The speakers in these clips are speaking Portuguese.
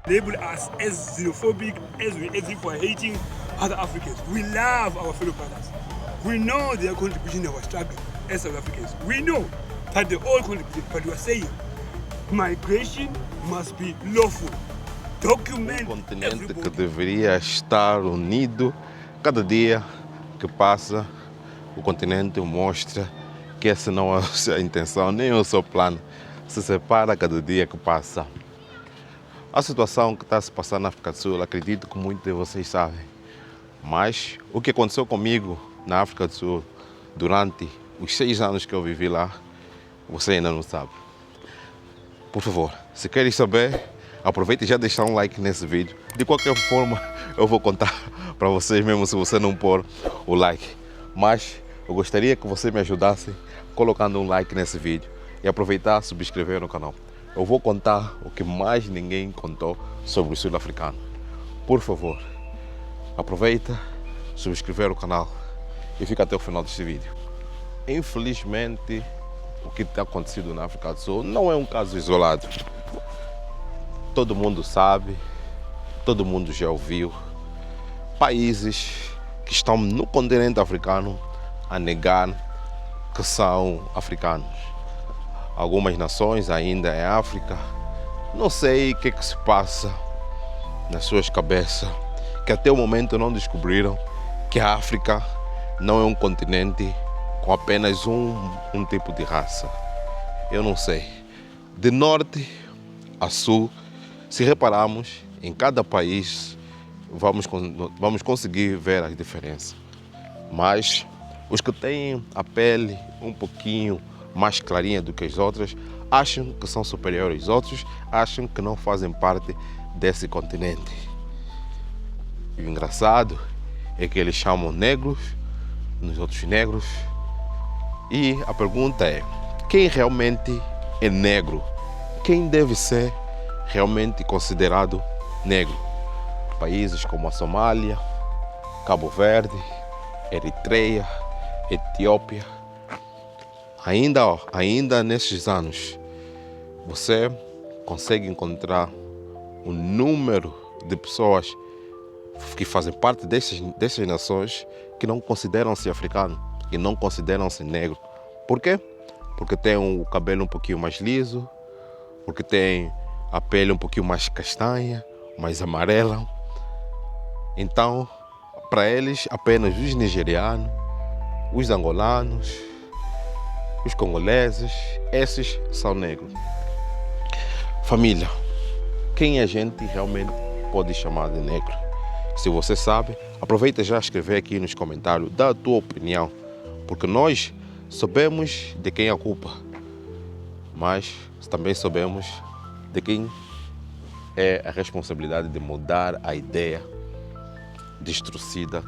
label us as xenophobic, as if we're hating other Africans. We love our fellow brothers. We know their contribution to our struggle as South Africans. We know that they all contribute, but we are saying migration must be lawful. Document Continente que everybody. deveria estar unido. Cada dia que passa, o continente mostra que essa não é a sua intenção, nem o seu plano. Se separa cada dia que passa. A situação que está a se passar na África do Sul, acredito que muitos de vocês sabem. Mas o que aconteceu comigo na África do Sul durante os 6 anos que eu vivi lá, você ainda não sabe. Por favor, se queres saber, aproveita e já deixa um like nesse vídeo. De qualquer forma, eu vou contar para vocês mesmo se você não pôr o like. Mas eu gostaria que você me ajudasse colocando um like nesse vídeo e aproveitar e subscrever no canal. Eu vou contar o que mais ninguém contou sobre o sul-africano. Por favor, aproveita, subscrever o canal e fica até o final deste vídeo. Infelizmente, o que tem acontecido na África do Sul não é um caso isolado. Todo mundo sabe, todo mundo já ouviu. Países que estão no continente africano a negar que são africanos. Algumas nações ainda em África, não sei o que se passa nas suas cabeças, que até o momento não descobriram que a África não é um continente com apenas um tipo de raça. Eu não sei. De norte a sul, se repararmos em cada país, vamos conseguir ver as diferenças. Mas os que têm a pele um pouquinho mais clarinha do que as outras, acham que são superiores aos outros, acham que não fazem parte desse continente. E o engraçado é que eles chamam negros nos outros negros. E a pergunta é, quem realmente é negro? Quem deve ser realmente considerado negro? Países como a Somália, Cabo Verde, Eritreia, Etiópia. Ainda nesses anos, você consegue encontrar um número de pessoas que fazem parte dessas nações que não consideram-se africanos e não consideram-se negros. Por quê? Porque tem o cabelo um pouquinho mais liso, porque tem a pele um pouquinho mais castanha, mais amarela. Então, para eles, apenas os nigerianos, os angolanos, os congoleses, esses são negros. Família, quem a gente realmente pode chamar de negro? Se você sabe, aproveita já escrever aqui nos comentários, dá a tua opinião, porque nós sabemos de quem é a culpa, mas também sabemos de quem é a responsabilidade de mudar a ideia distorcida.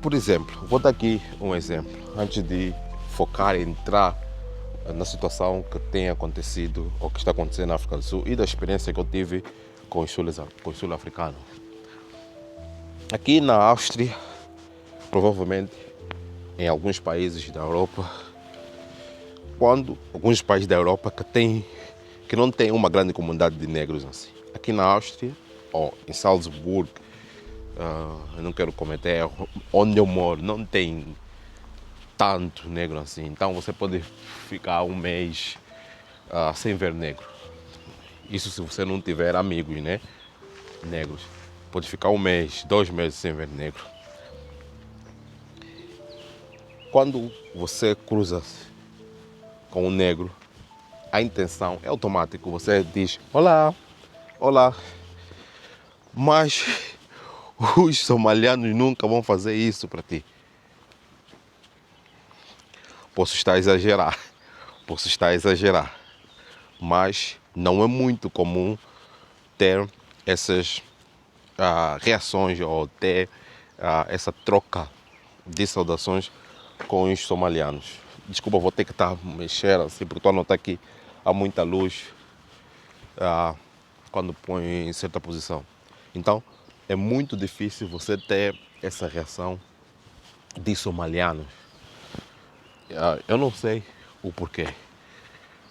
Por exemplo, vou dar aqui um exemplo, antes de focar e entrar na situação que tem acontecido ou que está acontecendo na África do Sul e da experiência que eu tive com os sul-africanos. Aqui na Áustria, provavelmente em alguns países da Europa, alguns países da Europa que não têm uma grande comunidade de negros assim. Aqui na Áustria, ou em Salzburgo, eu não quero cometer erro, onde eu moro não tem tanto negro assim. Então você pode ficar um mês sem ver negro. Isso se você não tiver amigos, né? Negros. Pode ficar um mês, 2 meses sem ver negro. Quando você cruza com um negro, a intenção é automática. Você diz, olá, olá. Mas os somalianos nunca vão fazer isso para ti. Posso estar a exagerar, mas não é muito comum ter essas reações ou ter essa troca de saudações com os somalianos. Desculpa, vou ter que estar a mexer assim, porque estou a notar que há muita luz quando põe em certa posição. Então, é muito difícil você ter essa reação de somalianos. Eu não sei o porquê,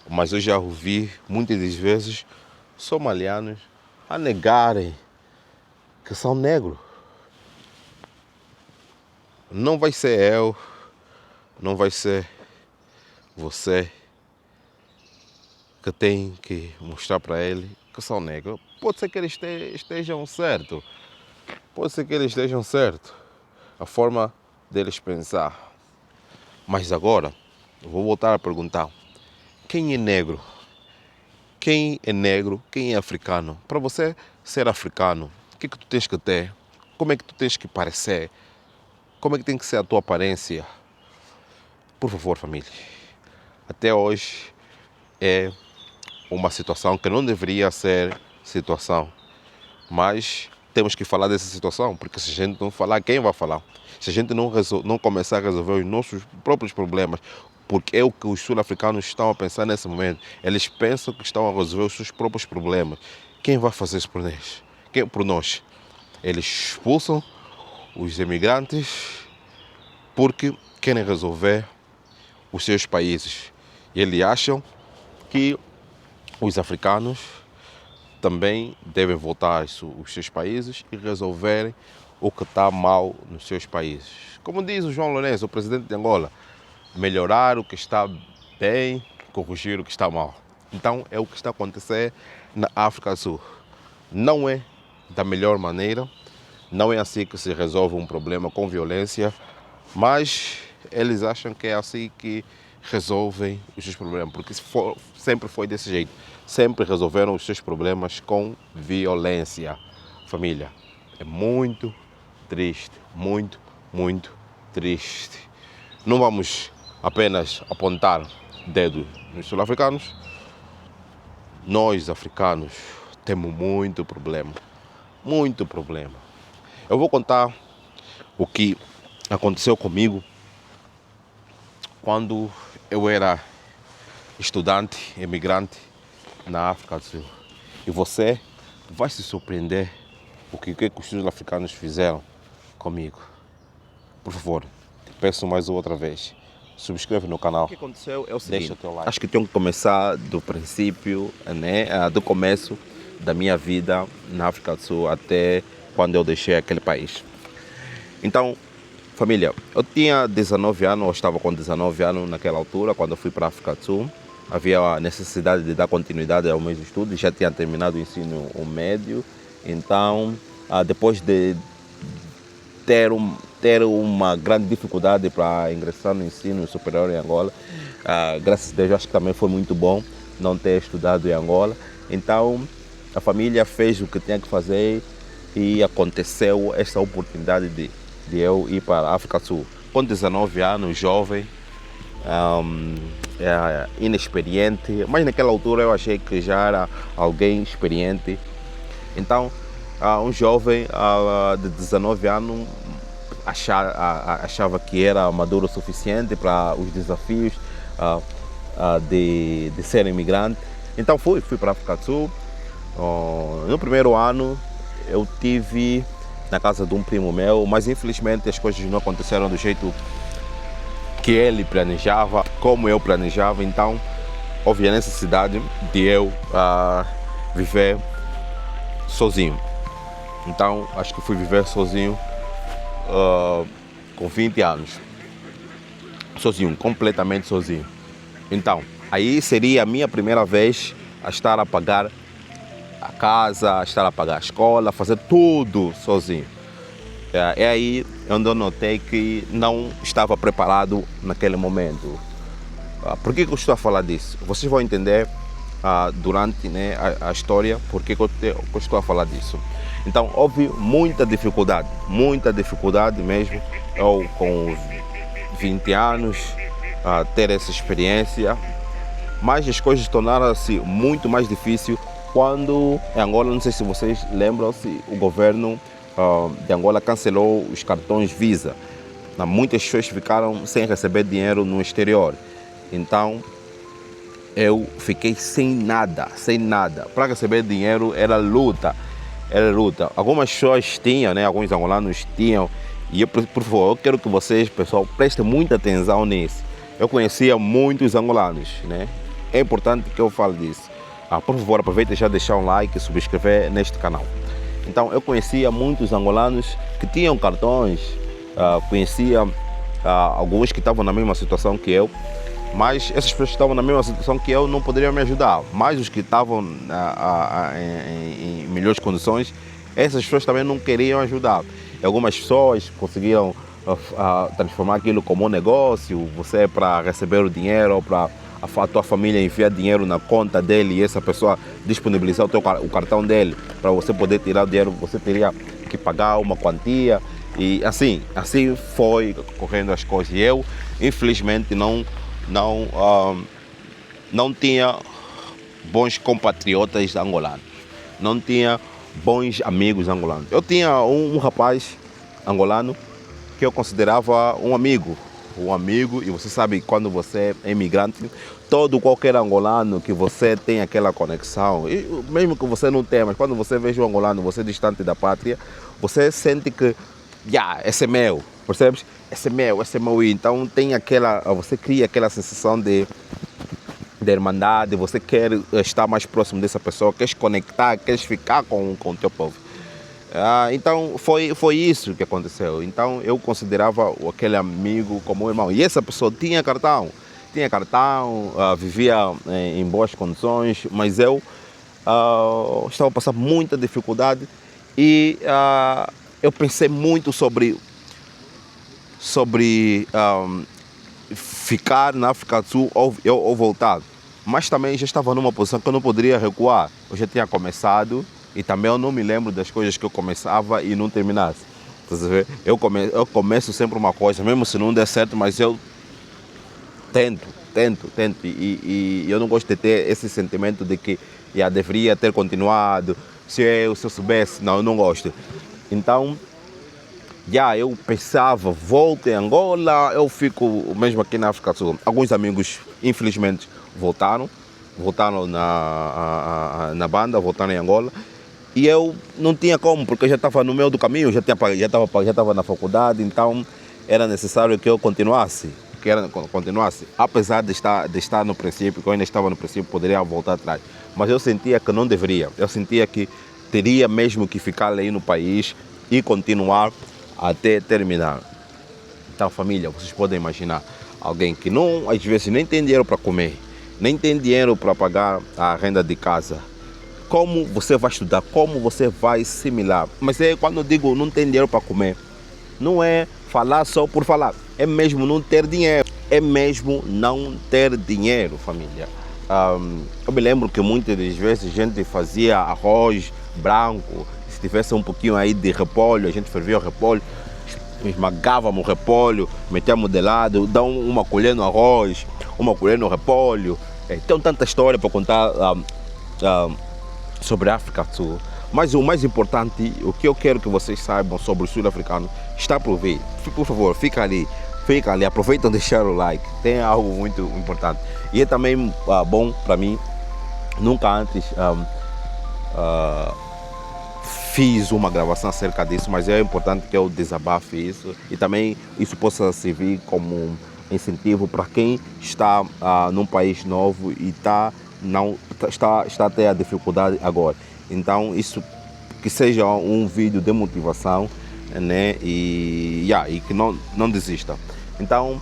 mas eu já ouvi muitas das vezes somalianos a negarem que são negros. Não vai ser eu, não vai ser você que tem que mostrar para ele que são negros. Pode ser que eles estejam certos. Pode ser que eles estejam certos. A forma deles pensar. Mas agora, eu vou voltar a perguntar. Quem é negro? Quem é negro? Quem é africano? Para você ser africano, o que é que tu tens que ter? Como é que tu tens que parecer? Como é que tem que ser a tua aparência? Por favor, família. Até hoje é uma situação que não deveria ser situação. Mas temos que falar dessa situação, porque se a gente não falar, quem vai falar? Se a gente não começar a resolver os nossos próprios problemas, porque é o que os sul-africanos estão a pensar nesse momento. Eles pensam que estão a resolver os seus próprios problemas. Quem vai fazer isso por nós? Quem por nós? Eles expulsam os imigrantes porque querem resolver os seus países. E eles acham que os africanos também devem voltar aos seus países e resolverem o que está mal nos seus países. Como diz o João Lourenço, o presidente de Angola, melhorar o que está bem, corrigir o que está mal. Então é o que está a acontecer na África do Sul. Não é da melhor maneira, não é assim que se resolve um problema com violência, mas eles acham que é assim que resolvem os seus problemas, porque sempre foi desse jeito. Sempre resolveram os seus problemas com violência. Família, é muito triste, muito, muito triste. Não vamos apenas apontar dedo nos sul-africanos. Nós, africanos, temos muito problema. Muito problema. Eu vou contar o que aconteceu comigo quando eu era estudante, imigrante na África do Sul. E você vai se surpreender o que os sul-africanos fizeram comigo. Por favor, te peço mais outra vez, subscreve no canal. O que aconteceu é o seguinte, deixa o teu like. Acho que tenho que começar do princípio, né, do começo da minha vida na África do Sul até quando eu deixei aquele país. Então, família, eu tinha 19 anos, eu estava com 19 anos naquela altura, quando eu fui para a África do Sul. Havia a necessidade de dar continuidade aos meus estudos, já tinha terminado o ensino médio. Então, depois de ter uma grande dificuldade para ingressar no ensino superior em Angola, graças a Deus, acho que também foi muito bom não ter estudado em Angola. Então, a família fez o que tinha que fazer e aconteceu essa oportunidade de eu ir para a África do Sul. Com 19 anos, jovem, inexperiente, mas naquela altura eu achei que já era alguém experiente. Então, um jovem de 19 anos achava que era maduro o suficiente para os desafios de ser imigrante. Então fui para a África do Sul. No primeiro ano eu tive na casa de um primo meu, mas infelizmente as coisas não aconteceram do jeito que ele planejava, como eu planejava. Então houve a necessidade de eu viver sozinho. Então acho que fui viver sozinho com 20 anos. Sozinho, completamente sozinho. Então, aí seria a minha primeira vez a estar a pagar a casa, a estar a pagar a escola, fazer tudo sozinho. É aí onde eu notei que não estava preparado naquele momento. Por que eu estou a falar disso? Vocês vão entender durante, né, a história por que eu estou a falar disso. Então, houve muita dificuldade mesmo. Eu com 20 anos ter essa experiência, mas as coisas tornaram-se muito mais difíceis quando em Angola, não sei se vocês lembram-se, o governo de Angola cancelou os cartões Visa. Muitas pessoas ficaram sem receber dinheiro no exterior. Então, eu fiquei sem nada. Para receber dinheiro era luta. Algumas pessoas tinham, né? Alguns angolanos tinham. E eu, por favor, eu quero que vocês, pessoal, prestem muita atenção nisso. Eu conhecia muitos angolanos, né? É importante que eu fale disso. por favor, aproveita e já deixar um like e subscrever neste canal. Então, eu conhecia muitos angolanos que tinham cartões, conhecia alguns que estavam na mesma situação que eu, mas essas pessoas que estavam na mesma situação que eu não poderiam me ajudar. Mas os que estavam em melhores condições, essas pessoas também não queriam ajudar. E algumas pessoas conseguiram transformar aquilo como um negócio, você para receber o dinheiro ou para a tua família enviar dinheiro na conta dele e essa pessoa disponibilizar o cartão dele para você poder tirar o dinheiro, você teria que pagar uma quantia. E assim foi correndo as coisas. E eu, infelizmente, não tinha bons compatriotas angolanos, não tinha bons amigos angolanos. Eu tinha um rapaz angolano que eu considerava um amigo, e você sabe, quando você é imigrante, qualquer angolano que você tem aquela conexão, e mesmo que você não tenha, mas quando você veja um angolano, você distante da pátria, você sente que, esse é meu, percebes? Esse é meu, e então você cria aquela sensação de irmandade, você quer estar mais próximo dessa pessoa, quer se conectar, quer ficar com o teu povo. Então foi isso que aconteceu. Então eu considerava aquele amigo como um irmão. E essa pessoa tinha cartão, vivia em boas condições, mas eu estava passando muita dificuldade e eu pensei muito sobre ficar na África do Sul ou voltar. Mas também já estava numa posição que eu não poderia recuar. Eu já tinha começado e também eu não me lembro das coisas que eu começava e não terminasse. Eu começo sempre uma coisa, mesmo se não der certo, mas eu tento. E eu não gosto de ter esse sentimento de que deveria ter continuado. Se eu soubesse, não, eu não gosto. Então, eu pensava, volto em Angola, eu fico mesmo aqui na África do Sul. Alguns amigos, infelizmente, voltaram na banda, voltaram em Angola. E eu não tinha como, porque eu já estava no meio do caminho, já estava na faculdade, então era necessário que eu continuasse. Apesar de estar no princípio, que eu ainda estava no princípio, poderia voltar atrás. Mas eu sentia que não deveria. Eu sentia que teria mesmo que ficar aí no país e continuar até terminar. Então, família, vocês podem imaginar alguém que às vezes nem tem dinheiro para comer, nem tem dinheiro para pagar a renda de casa. Como você vai estudar? Como você vai assimilar? Mas quando eu digo não tem dinheiro para comer, não é falar só por falar, é mesmo não ter dinheiro. Família. Eu me lembro que muitas das vezes a gente fazia arroz branco, se tivesse um pouquinho aí de repolho, a gente fervia o repolho, esmagávamos o repolho, metíamos de lado, dá uma colher no arroz, uma colher no repolho. Tem tanta história para contar sobre a África do Sul. Mas o mais importante, o que eu quero que vocês saibam sobre o sul-africano, está por vir. Por favor, fica ali, aproveitem deixar o like, tem algo muito importante. E é também bom para mim, nunca antes fiz uma gravação acerca disso, mas é importante que eu desabafe isso e também isso possa servir como incentivo para quem está num país novo e está a ter a dificuldade agora. Então isso que seja um vídeo de motivação, né? E que não desista. Então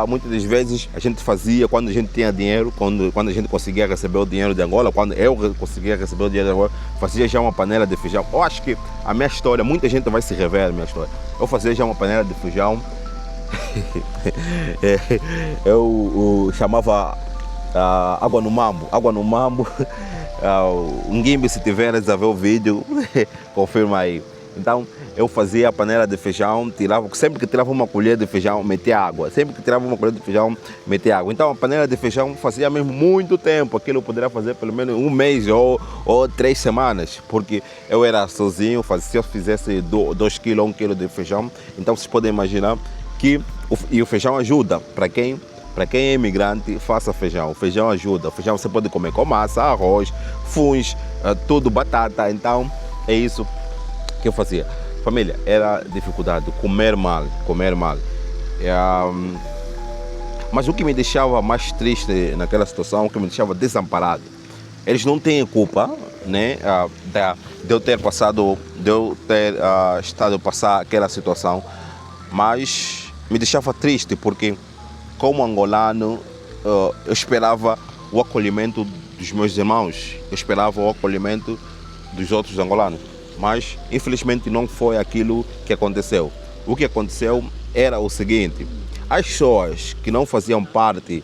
muitas das vezes a gente fazia, quando a gente tinha dinheiro, quando a gente conseguia receber o dinheiro de Angola, quando eu conseguia receber o dinheiro de Angola, fazia já uma panela de feijão. Eu acho que a minha história, muita gente vai se rever na minha história. Eu fazia já uma panela de feijão. Eu chamava água no mambo. Um Gimbi, se tiveres a ver o vídeo, confirma aí. Então eu fazia a panela de feijão, sempre que tirava uma colher de feijão, metia água. Então a panela de feijão fazia mesmo muito tempo. Aquilo eu poderia fazer pelo menos um mês ou 3 semanas, porque eu era sozinho. Se eu fizesse 2 kg, 1 kg de feijão, então vocês podem imaginar que o feijão ajuda. Para quem é imigrante, faça feijão. O feijão ajuda. O feijão você pode comer com massa, arroz, funs, tudo, batata. Então é isso que eu fazia. Família, era dificuldade, comer mal. Mas o que me deixava mais triste naquela situação, o que me deixava desamparado, eles não têm culpa, né, de eu ter passado, de eu ter estado a passar aquela situação, mas me deixava triste porque, como angolano, eu esperava o acolhimento dos meus irmãos, eu esperava o acolhimento dos outros angolanos, mas infelizmente não foi aquilo que aconteceu. O que aconteceu era o seguinte: as pessoas que não faziam parte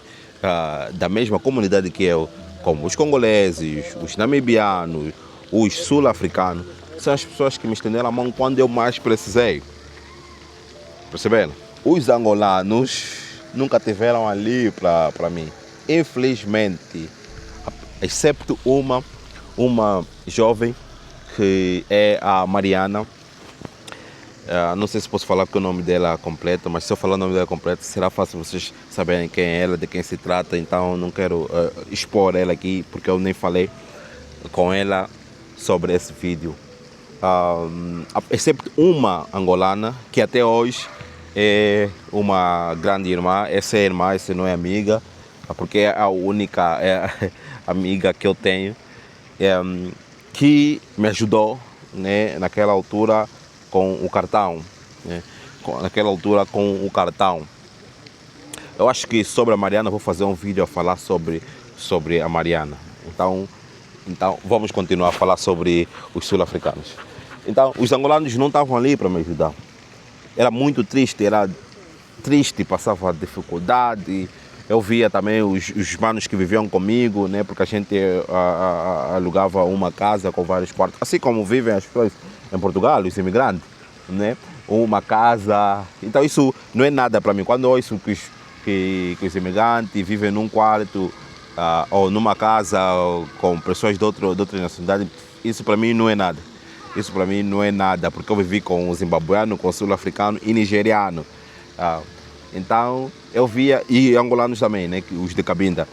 da mesma comunidade que eu, como os congoleses, os namibianos, os sul-africanos, são as pessoas que me estenderam a mão quando eu mais precisei. Perceberam? Os angolanos nunca tiveram ali para mim. Infelizmente, excepto uma jovem que é a Mariana. Não sei se posso falar com o nome dela completo, mas se eu falar o nome dela completo será fácil vocês saberem quem é ela, de quem se trata. Então não quero expor ela aqui porque eu nem falei com ela sobre esse vídeo. Excepto uma angolana que até hoje é uma grande irmã. Essa é irmã, essa não é amiga, porque é a única amiga que eu tenho, que me ajudou, né, naquela altura com o cartão, né? Naquela altura com o cartão. Eu acho que sobre a Mariana vou fazer um vídeo a falar sobre a Mariana. Então vamos continuar a falar sobre os sul-africanos. Então os angolanos não estavam ali para me ajudar. Era muito triste, passava dificuldade. Eu via também os manos que viviam comigo, né, porque a gente alugava uma casa com vários quartos, assim como vivem as pessoas em Portugal, os imigrantes, né? Uma casa. Então isso não é nada para mim. Quando eu ouço que os imigrantes vivem num quarto ou numa casa com pessoas de outra nacionalidade, isso para mim não é nada. Isso para mim não é nada, porque eu vivi com o zimbabueano, com o sul-africano e nigeriano. Então eu via, e angolanos também, né, os de Cabinda.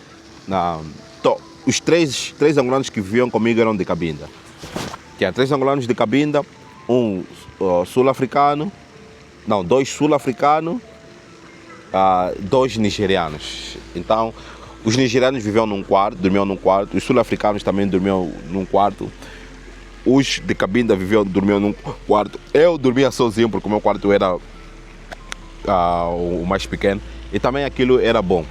Os três angolanos que viviam comigo eram de Cabinda. Tinha 3 angolanos de Cabinda, um sul-africano, não, 2 sul-africanos, 2 nigerianos. Então, os nigerianos viviam dormiam num quarto, os sul-africanos também dormiam num quarto, os de Cabinda dormiam num quarto. Eu dormia sozinho porque o meu quarto era o mais pequeno e também aquilo era bom.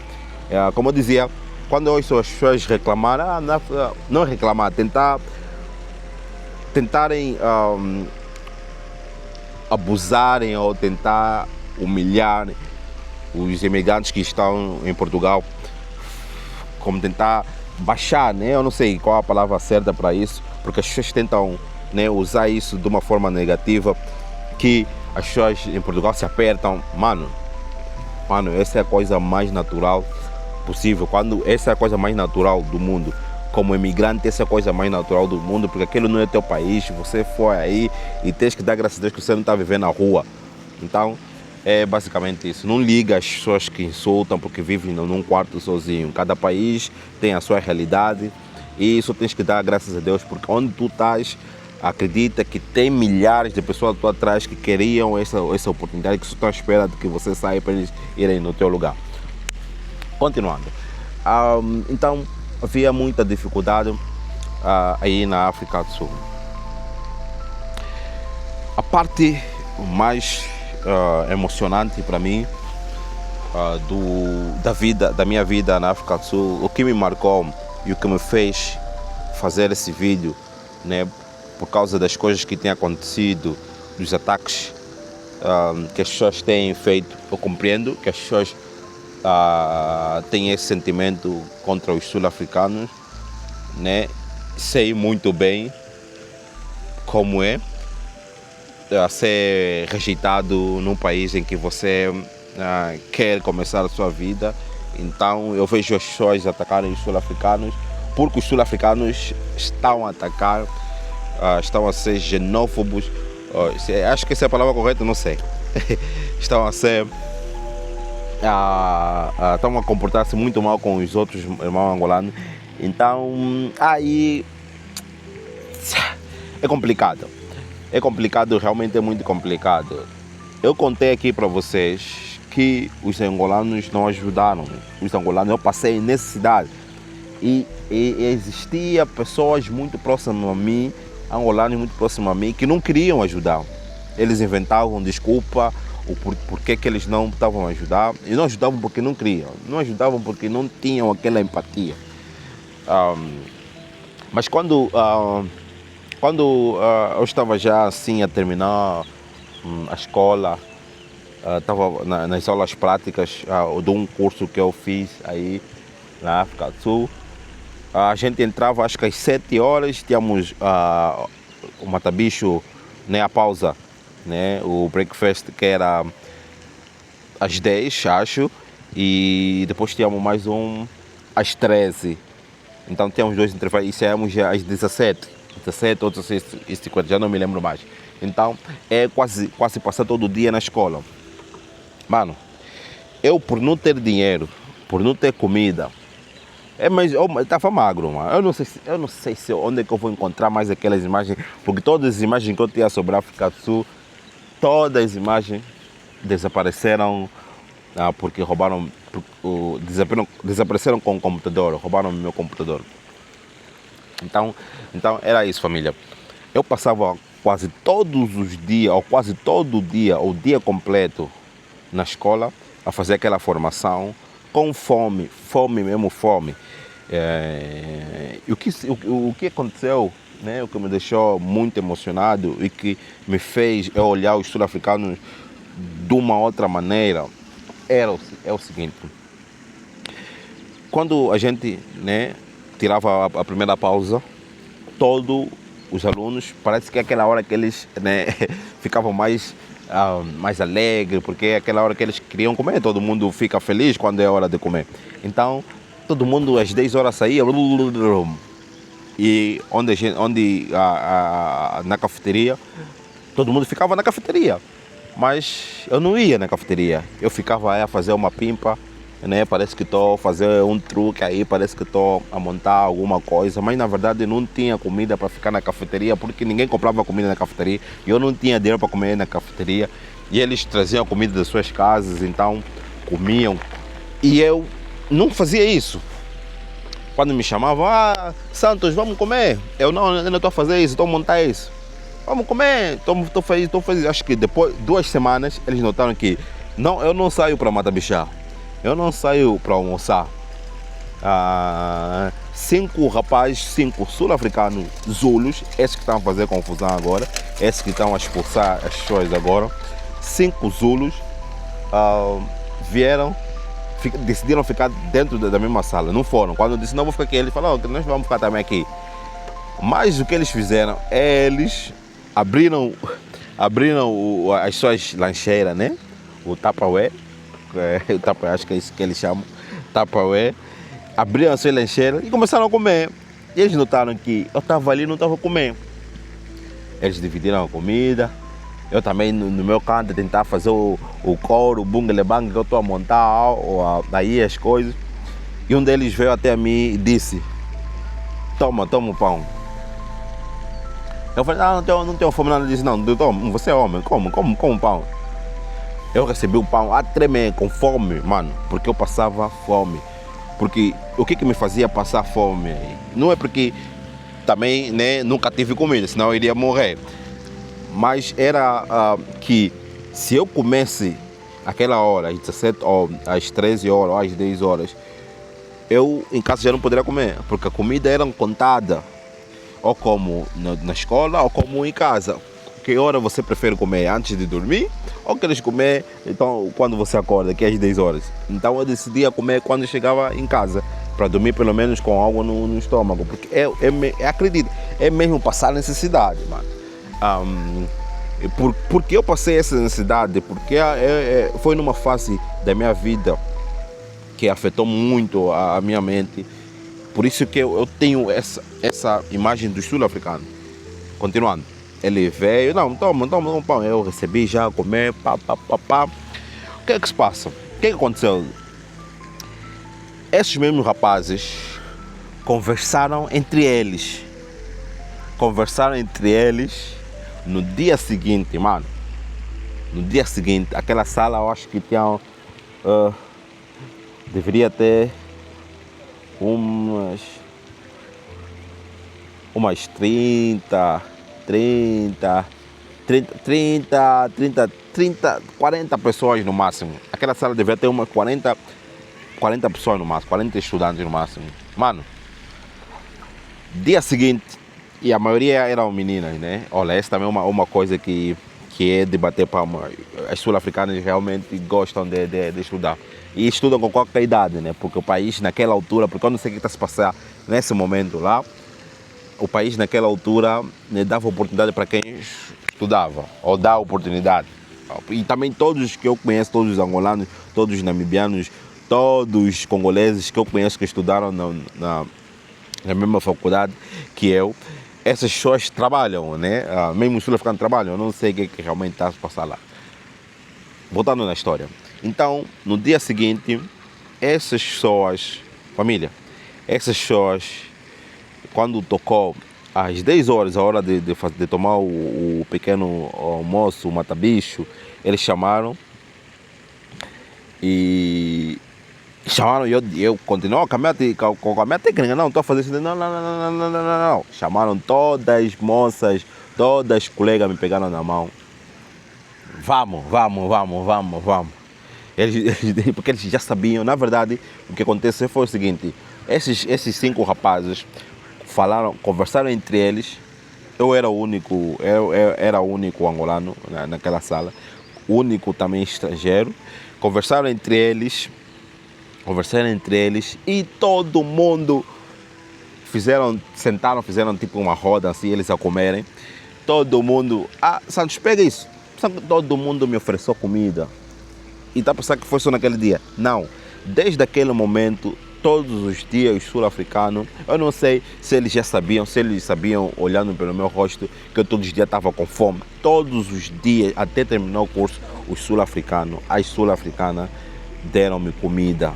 Como eu dizia, quando eu ouço as pessoas reclamar, não reclamar, tentarem abusarem ou tentar humilhar os imigrantes que estão em Portugal, como tentar baixar, né? Eu não sei qual a palavra certa para isso, porque as pessoas tentam, né, usar isso de uma forma negativa, que as pessoas em Portugal se apertam. Mano, essa é a coisa mais natural possível. Essa é a coisa mais natural do mundo. Como imigrante, essa é a coisa mais natural do mundo, porque aquilo não é teu país. Você foi aí e tens que dar graças a Deus que você não está vivendo na rua. Então, é basicamente isso. Não liga as pessoas que insultam porque vivem num quarto sozinho. Cada país tem a sua realidade e isso tens que dar graças a Deus, porque onde tu estás, acredita que tem milhares de pessoas lá atrás que queriam essa oportunidade, que só estão à espera de que você saia para eles irem no teu lugar. Continuando. Então, havia muita dificuldade aí na África do Sul. A parte mais emocionante para mim da minha vida na África do Sul, o que me marcou e o que me fez fazer esse vídeo, né, por causa das coisas que têm acontecido, dos ataques que as pessoas têm feito. Eu compreendo que as pessoas têm esse sentimento contra os sul-africanos, né? Sei muito bem como é ser rejeitado num país em que você quer começar a sua vida. Então eu vejo as pessoas atacarem os sul-africanos porque os sul-africanos estão a atacar, estão a ser xenófobos. Acho que essa é a palavra correta, não sei. Estão a ser estão a comportar-se muito mal com os outros irmãos angolanos. Então aí é complicado. É complicado, realmente é muito complicado. Eu contei aqui para vocês que os angolanos não ajudaram. Os angolanos, eu passei necessidade. E existia pessoas muito próximas a mim, angolanos muito próximos a mim, que não queriam ajudar. Eles inventavam desculpa, o porquê que eles não estavam a ajudar. E não ajudavam porque não queriam, não ajudavam porque não tinham aquela empatia. Mas quando eu estava já assim a terminar a escola, estava nas aulas práticas de um curso que eu fiz aí na África do Sul. A gente entrava acho que às 7 horas, tínhamos o matabicho, né, a pausa, né, o breakfast que era às 10, acho, e depois tínhamos mais um às 13. Então tínhamos 2 intervalos e saímos já às 17 ou 17h50, já não me lembro mais. Então é quase passar todo o dia na escola. Mano, eu por não ter dinheiro, por não ter comida, mas eu estava magro, mano. Eu não sei onde é que eu vou encontrar mais aquelas imagens, porque todas as imagens que eu tinha sobre a África do Sul, todas as imagens desapareceram porque desapareceram com o computador, roubaram o meu computador. Então era isso, família. Eu passava quase todos os dias, ou quase todo dia, o dia completo na escola, a fazer aquela formação, com fome mesmo. E o que aconteceu, né, o que me deixou muito emocionado e que me fez eu olhar os sul-africanos de uma outra maneira, é o seguinte: quando a gente, né, tirava a primeira pausa, todos os alunos, parece que é aquela hora que eles, né, ficavam mais alegres, porque é aquela hora que eles queriam comer. Todo mundo fica feliz quando é hora de comer. Então todo mundo às 10 horas saía, e na cafeteria, todo mundo ficava na cafeteria. Mas eu não ia na cafeteria, eu ficava aí a fazer uma pimpa, né? Parece que estou a fazer um truque aí, parece que estou a montar alguma coisa, mas na verdade não tinha comida para ficar na cafeteria, porque ninguém comprava comida na cafeteria, e eu não tinha dinheiro para comer na cafeteria, e eles traziam comida das suas casas, então comiam, e eu não fazia isso. Quando me chamavam, Santos, vamos comer, eu não estou a fazer isso, estou a montar isso. Vamos comer, estou feliz. Acho que depois de 2 semanas eles notaram que eu não saio para matabichar, eu não saio para almoçar. 5 rapazes, 5 sul-africanos zulus, esses que estão a fazer confusão agora, esses que estão a expulsar as pessoas agora, 5 zulus decidiram ficar dentro da mesma sala, não foram. Quando eu disse não, vou ficar aqui, eles falaram que nós vamos ficar também aqui. Mas o que eles fizeram, eles abriram as suas lancheiras, né? O Tupperware, acho que é isso que eles chamam, Tupperware. Abriram as suas lancheiras e começaram a comer. E eles notaram que eu estava ali e não estava a comer. Eles dividiram a comida. Eu também, no meu canto, tentar fazer o coro, o bungle-bang que eu estou a montar, daí as coisas. E um deles veio até a mim e disse: toma o pão. Eu falei, não tenho fome. Ele disse, não, você é homem, como pão. Eu recebi o pão a tremer, com fome, mano, porque eu passava fome. Porque o que me fazia passar fome? Não é porque também, né, nunca tive comida, senão eu iria morrer. Mas era que se eu comesse aquela hora, às 17 ou às 13 horas, ou às 10 horas, eu em casa já não poderia comer, porque a comida era contada, ou como na escola, ou como em casa. Que hora você prefere comer? Antes de dormir? Ou queres comer então, quando você acorda, que é às 10 horas? Então eu decidia comer quando chegava em casa, para dormir pelo menos com algo no estômago, porque acredito, é mesmo passar necessidade, mano. Porque eu passei essa necessidade, porque foi numa fase da minha vida que afetou muito a minha mente. Por isso que eu tenho essa imagem do sul-africano. Continuando, ele veio, toma um pão, eu recebi já, comer, pá. O que é que se passa? O que aconteceu? Esses mesmos rapazes conversaram entre eles no dia seguinte, mano. No dia seguinte, aquela sala eu acho que tinha deveria ter umas 40 pessoas no máximo. Aquela sala devia ter umas 40 pessoas no máximo, 40 estudantes no máximo. Mano, dia seguinte, e a maioria eram meninas, né? Olha, essa também é uma coisa que é debater para as sul-africanas realmente gostam de estudar. E estudam com qualquer idade, né? Porque o país naquela altura, porque eu não sei o que está se passando nesse momento lá, o país naquela altura, né, dava oportunidade para quem estudava, ou dá oportunidade. E também todos que eu conheço, todos os angolanos, todos os namibianos, todos os congoleses que eu conheço que estudaram na mesma faculdade que eu, essas pessoas trabalham, né? Mesmo os sul-africanos trabalham, eu não sei o que realmente está a se passar lá. Voltando na história. Então, no dia seguinte, essas pessoas, família, essas pessoas, quando tocou às 10 horas, a hora de tomar o pequeno almoço, o mata-bicho, eles chamaram e eu continuo com a minha técnica, não estou a fazer isso, não. Chamaram todas as moças, todas as colegas me pegaram na mão. Vamos. Porque eles já sabiam, na verdade, o que aconteceu foi o seguinte, esses 5 rapazes conversaram entre eles, eu era o único angolano naquela sala, o único também estrangeiro, conversaram entre eles e todo mundo sentaram, fizeram tipo uma roda assim, eles a comerem. Todo mundo, Santos, pega isso. Todo mundo me ofereceu comida. E está a pensar que foi só naquele dia? Não. Desde aquele momento, todos os dias os sul-africanos, eu não sei se eles sabiam, olhando pelo meu rosto, que eu todos os dias estava com fome. Todos os dias, até terminar o curso, os sul-africanos, as sul-africanas, deram-me comida,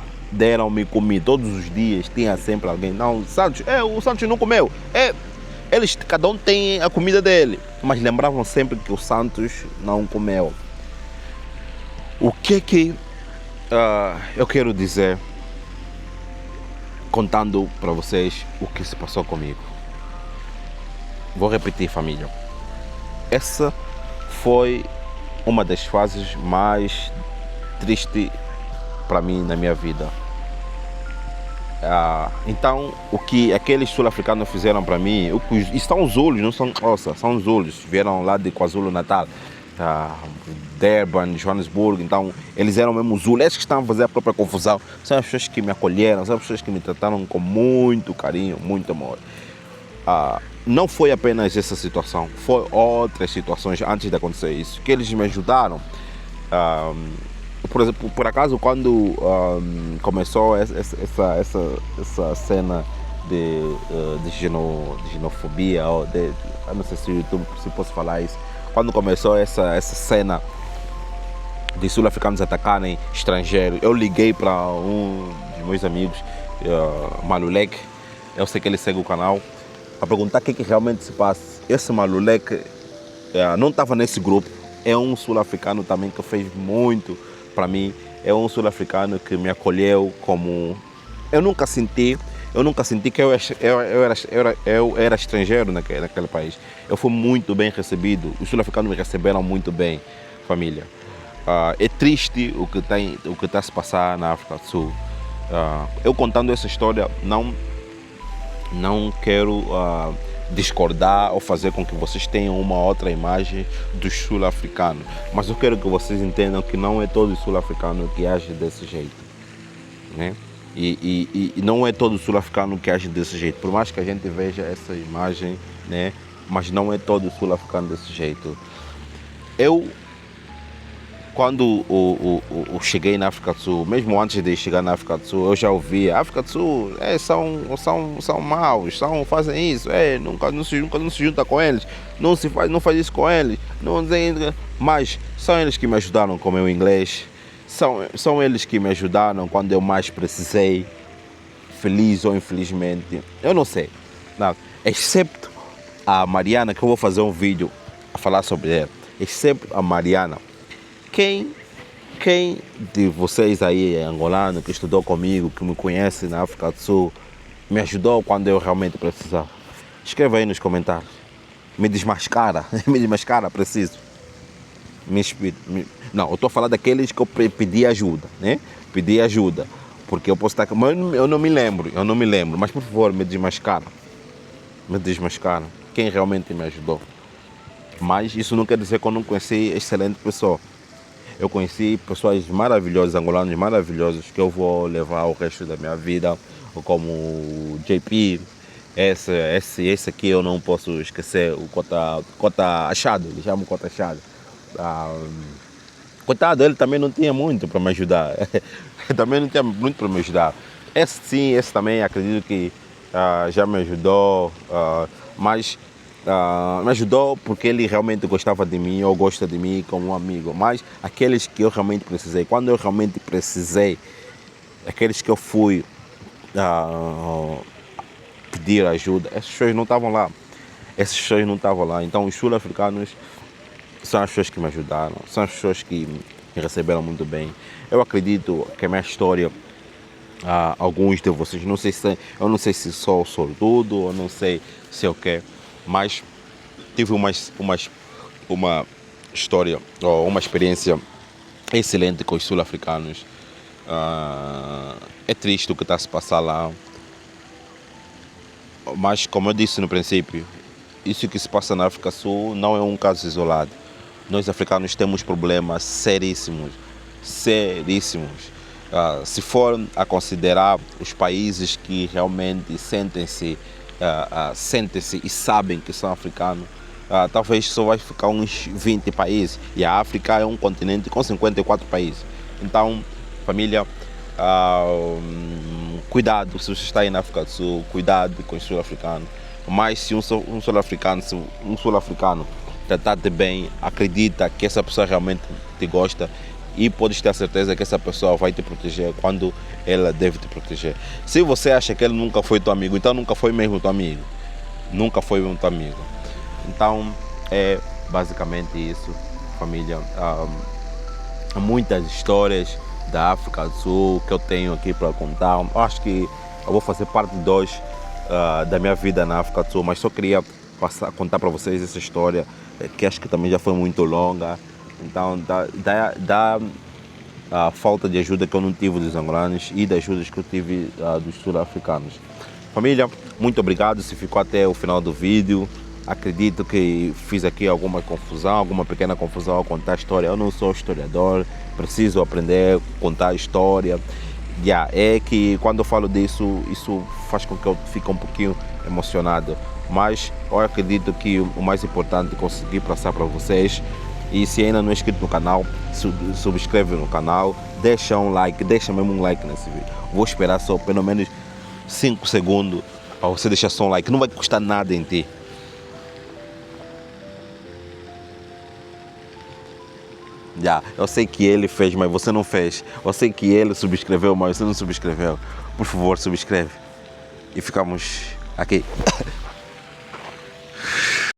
todos os dias, tinha sempre alguém, não, o Santos não comeu, eles, cada um tem a comida dele, mas lembravam sempre que o Santos não comeu. O que eu quero dizer, contando para vocês o que se passou comigo? Vou repetir, família, essa foi uma das fases mais tristes para mim na minha vida. Então, o que aqueles sul-africanos fizeram para mim, e são os Zulus, não são Xhosa, são os Zulus, vieram lá de KwaZulu-Natal, Durban, Johannesburgo, então eles eram mesmo Zulus, esses que estavam a fazer a própria confusão, são as pessoas que me acolheram, são as pessoas que me trataram com muito carinho, muito amor. Não foi apenas essa situação, foi outras situações antes de acontecer isso, que eles me ajudaram. Por exemplo, por acaso, quando começou essa cena de xenofobia, ou eu não sei se posso falar isso, quando começou essa cena de sul-africanos atacarem estrangeiros, eu liguei para um dos meus amigos, Malulek, eu sei que ele segue o canal, a perguntar o que realmente se passa. Esse Malulek não estava nesse grupo, é um sul-africano também que fez muito para mim, é um sul-africano que me acolheu como... Eu nunca senti que eu era estrangeiro naquele país. Eu fui muito bem recebido, os sul-africanos me receberam muito bem, família. É triste o que está a se passar na África do Sul. Eu contando essa história, não quero discordar ou fazer com que vocês tenham uma outra imagem dos sul-africanos, mas eu quero que vocês entendam que não é todo sul-africano que age desse jeito, né? E não é todo sul-africano que age desse jeito, por mais que a gente veja essa imagem, né? Mas não é todo sul-africano desse jeito. Quando eu cheguei na África do Sul, mesmo antes de chegar na África do Sul, eu já ouvia: a África do Sul são maus, fazem isso, nunca se junta com eles, não faz isso com eles, mas são eles que me ajudaram com o meu inglês, são eles que me ajudaram quando eu mais precisei, feliz ou infelizmente, eu não sei, não, excepto a Mariana, que eu vou fazer um vídeo a falar sobre ela, excepto a Mariana. Quem de vocês aí, angolano, que estudou comigo, que me conhece na África do Sul, me ajudou quando eu realmente precisava? Escreva aí nos comentários. Me desmascara, me desmascara, preciso. Não, eu estou a falar daqueles que eu pedi ajuda, né? Pedi ajuda, porque eu posso estar... Mas eu não me lembro, mas por favor, me desmascara. Me desmascara. Quem realmente me ajudou. Mas isso não quer dizer que eu não conheci excelente pessoa. Eu conheci pessoas maravilhosas, angolanos maravilhosos, que eu vou levar o resto da minha vida, como o JP, esse aqui eu não posso esquecer, o Cota Achado, ele chama o Cota Achado. Coitado, ele também não tinha muito para me ajudar. Esse também acredito que já me ajudou, mas me ajudou porque ele realmente gostava de mim, ou gosta de mim como um amigo. Mas aqueles que eu realmente precisei, quando eu realmente precisei, aqueles que eu fui pedir ajuda, essas pessoas não estavam lá. Então os sul-africanos são as pessoas que me ajudaram, são as pessoas que me receberam muito bem. Eu acredito que a minha história, alguns de vocês, eu não sei se sou sortudo, eu não sei se é o quê, mas tive uma história, ou uma experiência excelente com os sul-africanos. É triste o que está a se passar lá, mas como eu disse no princípio, isso que se passa na África Sul não é um caso isolado. Nós africanos temos problemas seríssimos. Se for a considerar os países que realmente sentem-se e sabem que são africanos, talvez só vai ficar uns 20 países. E a África é um continente com 54 países. Então, família, cuidado se você está aí na África do Sul, cuidado com os sul-africanos. Mas se um sul-africano tratar-te bem, acredita que essa pessoa realmente te gosta e podes ter a certeza que essa pessoa vai te proteger quando ela deve te proteger. Se você acha que ele nunca foi teu amigo, então nunca foi mesmo teu amigo. Então é basicamente isso, família. Há muitas histórias da África do Sul que eu tenho aqui para contar. Eu acho que eu vou fazer parte 2 da minha vida na África do Sul, mas só queria contar para vocês essa história, que acho que também já foi muito longa. Então dá a falta de ajuda que eu não tive dos angolanos e das ajudas que eu tive dos sul-africanos. Família, muito obrigado se ficou até o final do vídeo. Acredito que fiz aqui alguma pequena confusão ao contar a história. Eu não sou historiador, preciso aprender a contar a história. É que quando eu falo disso, isso faz com que eu fique um pouquinho emocionado. Mas eu acredito que o mais importante é conseguir passar para vocês. E se ainda não é inscrito no canal, subscreve no canal, deixa um like, deixa mesmo um like nesse vídeo. Vou esperar só pelo menos 5 segundos para você deixar só um like, não vai custar nada em ti. Eu sei que ele fez, mas você não fez. Eu sei que ele subscreveu, mas você não subscreveu. Por favor, subscreve. E ficamos aqui.